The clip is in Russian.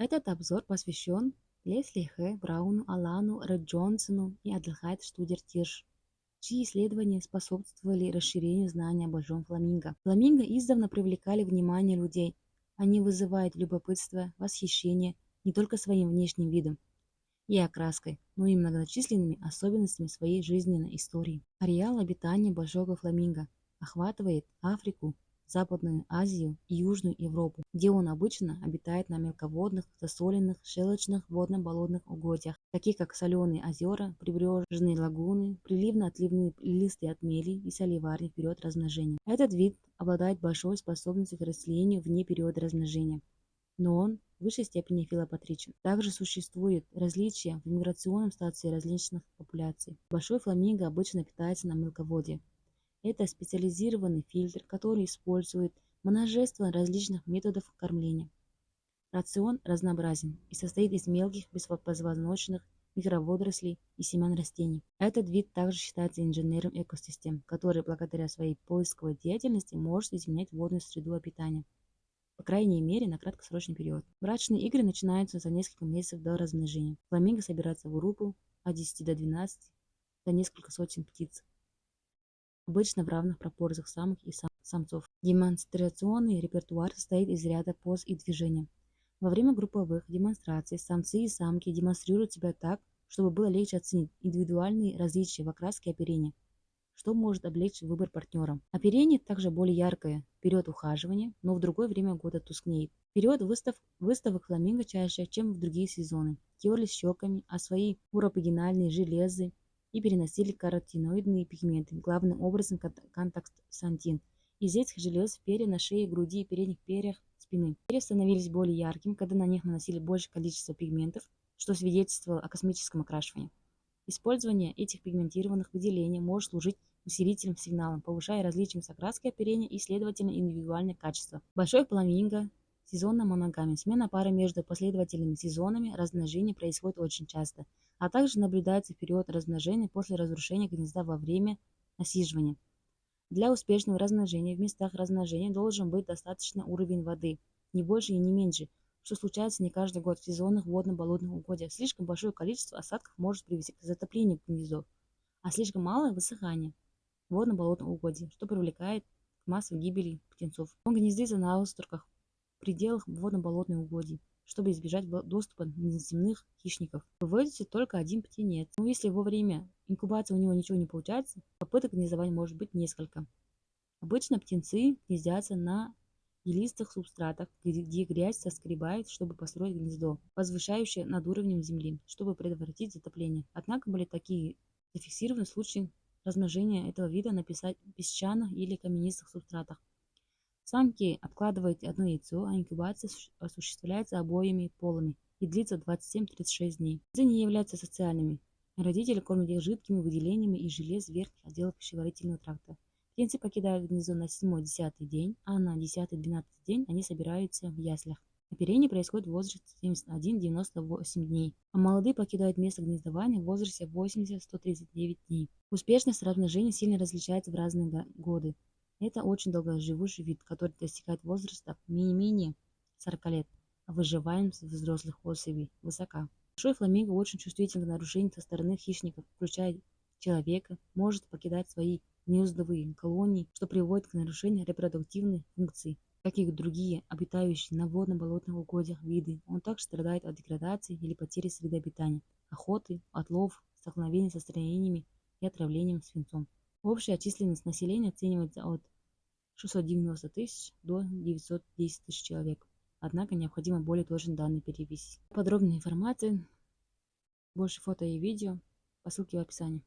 Этот обзор посвящен Лесли Х. Брауну, Алану Ред Джонсону и Аделхайд Штудер-Тирш, чьи исследования способствовали расширению знаний о большом фламинго. Фламинго издавна привлекали внимание людей. Они вызывают любопытство, восхищение не только своим внешним видом и окраской, но и многочисленными особенностями своей жизненной истории. Ареал обитания большого фламинго охватывает Африку, Западную Азию и Южную Европу, где он обычно обитает на мелководных, засоленных, шелочных, водно-болотных угодьях, таких как соленые озера, прибрежные лагуны, приливно-отливные листые отмели и соливарный период размножения. Этот вид обладает большой способностью к расселению вне периода размножения, но он в высшей степени филопатричен. Также существует различия в миграционном статусе различных популяций. Большой фламинго обычно питается на мелководье. Это специализированный фильтр, который использует множество различных методов кормления. Рацион разнообразен и состоит из мелких беспозвоночных микроводорослей и семян растений. Этот вид также считается инженером экосистем, который благодаря своей поисковой деятельности может изменять водную среду обитания, по крайней мере на краткосрочный период. Брачные игры начинаются за несколько месяцев до размножения. Фламинго собираются в группу от 10 до 12 до несколько сотен птиц, обычно в равных пропорциях самок и самцов. Демонстрационный репертуар состоит из ряда поз и движений. Во время групповых демонстраций самцы и самки демонстрируют себя так, чтобы было легче оценить индивидуальные различия в окраске оперения, что может облегчить выбор партнера. Оперение также более яркое в период ухаживания, но в другое время года тускнеет. В период выставок фламинго чаще, чем в другие сезоны, терлись щеками, а свои уропогенальные железы и переносили каротиноидные пигменты, главным образом контаксантин, из этих желез в перья на шее, груди и передних перьях спины. Перья становились более яркими, когда на них наносили большее количество пигментов, что свидетельствовало о космическом окрашивании. Использование этих пигментированных выделений может служить усилительным сигналом, повышая различимость окраски оперения и, следовательно, индивидуальное качество. Большой фламинго сезонно моногамен. Смена пары между последовательными сезонами размножения происходит очень часто, а также наблюдается в период размножения после разрушения гнезда во время насиживания. Для успешного размножения в местах размножения должен быть достаточный уровень воды, не больше и не меньше, что случается не каждый год в сезонных водно-болотных угодьях. Слишком большое количество осадков может привести к затоплению гнездов, а слишком малое – высыхание водно-болотных угодий, что привлекает к массовой гибели птенцов. Он гнездится на островках в пределах водно-болотных угодий, чтобы избежать доступа неземных хищников. Выводится только один птенец. Но если во время инкубации у него ничего не получается, попыток гнездования может быть несколько. Обычно птенцы гнездятся на илистых субстратах, где грязь соскребает, чтобы построить гнездо, возвышающее над уровнем земли, чтобы предотвратить затопление. Однако были такие зафиксированы случаи размножения этого вида на песчаных или каменистых субстратах. Самки откладывают одно яйцо, а инкубация осуществляется обоими полами и длится 27-36 дней. Яйца не являются социальными. Родители кормят их жидкими выделениями из желез верхних отделов пищеварительного тракта. Птенцы покидают гнездо на 7-10 день, а на 10-12 день они собираются в яслях. Оперение происходит в возрасте 71-98 дней, а молодые покидают место гнездования в возрасте 80-139 дней. Успешность размножения сильно различается в разные годы. Это очень долгоживущий вид, который достигает возраста не менее 40 лет, а выживаемость взрослых особей высока. Большой фламинго очень чувствителен к нарушениям со стороны хищников, включая человека, может покидать свои гнездовые колонии, что приводит к нарушению репродуктивной функции. Как и другие обитающие на водно-болотных угодьях виды, он также страдает от деградации или потери среды обитания, охоты, отлов, столкновений со строениями и отравлением свинцом. Общая численность населения оценивается от 690 тысяч до 910 тысяч человек. Однако необходимо более точные данные перевесить. Подробная информация, больше фото и видео по ссылке в описании.